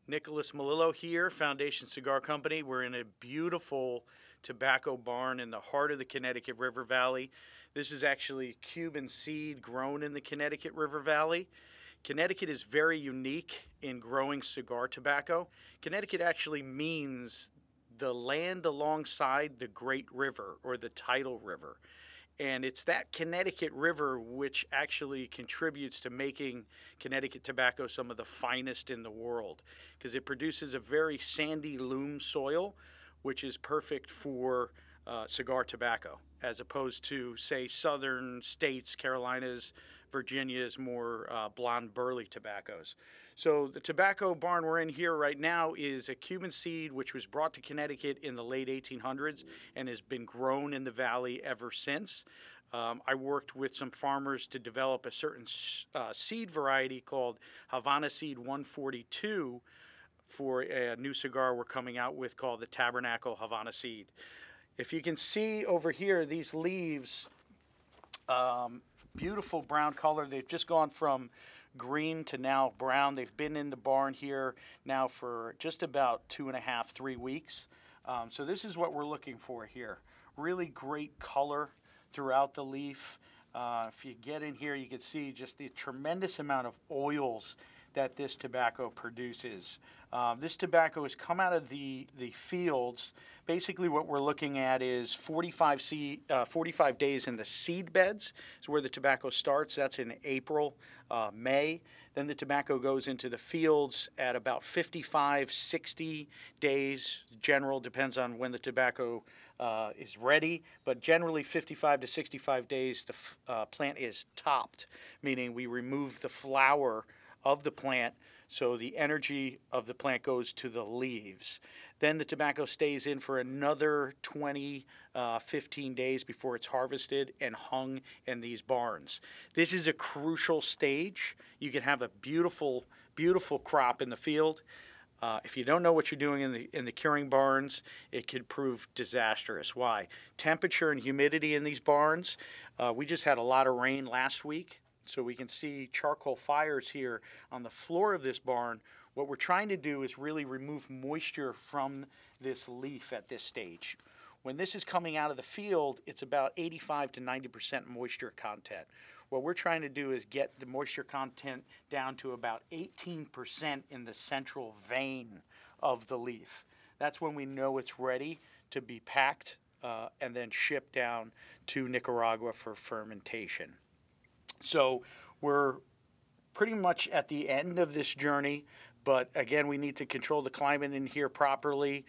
Nicholas Melillo here, Foundation Cigar Company. We're in a beautiful tobacco barn in the heart of the Connecticut River Valley. This is actually Cuban seed grown in the Connecticut River Valley. Connecticut is very unique in growing cigar tobacco. Connecticut actually means the land alongside the Great River or the tidal river. And it's that Connecticut River which actually contributes to making Connecticut tobacco some of the finest in the world, because it produces a very sandy loam soil, which is perfect for cigar tobacco, as opposed to, say, southern states, Carolinas, Virginia's more blonde burley tobaccos. So the tobacco barn we're in here right now is a Cuban seed which was brought to Connecticut in the late 1800s and has been grown in the valley ever since. I worked with some farmers to develop a certain seed variety called Havana Seed 142 for a new cigar we're coming out with called the Tabernacle Havana Seed. If you can see over here, these leaves, beautiful brown color. They've just gone from green to now brown. They've been in the barn here now for just about 2.5, 3 weeks. So this is what we're looking for here. Really great color throughout the leaf. If you get in here, you can see just the tremendous amount of oils that this tobacco produces. This tobacco has come out of the fields. Basically what we're looking at is 45 days in the seed beds. So where the tobacco starts, that's in April, May. Then the tobacco goes into the fields at about 55, 60 days. General, depends on when the tobacco is ready, but generally 55 to 65 days the plant is topped, meaning we remove the flower of the plant, so the energy of the plant goes to the leaves. Then the tobacco stays in for another 20, 15 days before it's harvested and hung in these barns. This is a crucial stage. You can have a beautiful, beautiful crop in the field. If you don't know what you're doing in the curing barns, it could prove disastrous. Why? Temperature and humidity in these barns. We just had a lot of rain last week. So we can see charcoal fires here on the floor of this barn. What we're trying to do is really remove moisture from this leaf at this stage. When this is coming out of the field, it's about 85 to 90% moisture content. What we're trying to do is get the moisture content down to about 18% in the central vein of the leaf. That's when we know it's ready to be packed and then shipped down to Nicaragua for fermentation. So we're pretty much at the end of this journey, but again, we need to control the climate in here properly.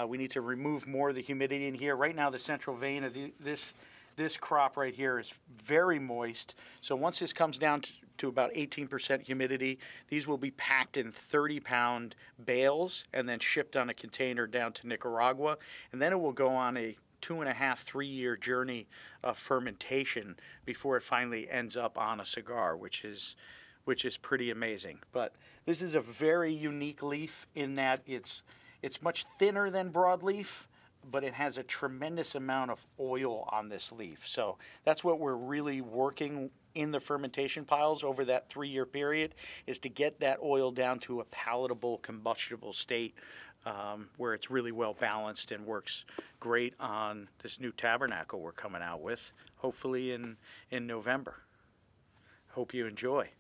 We need to remove more of the humidity in here. Right now, the central vein of this crop right here is very moist. So once this comes down to about 18% humidity, these will be packed in 30-pound bales and then shipped on a container down to Nicaragua. And then it will go on a 2.5, 3 year journey of fermentation before it finally ends up on a cigar, which is pretty amazing. But this is a very unique leaf in that it's much thinner than broadleaf, but it has a tremendous amount of oil on this leaf. So that's what we're really working in the fermentation piles over that 3 year period, is to get that oil down to a palatable, combustible state where it's really well balanced and works great on this new tabernacle we're coming out with, hopefully in November. Hope you enjoy.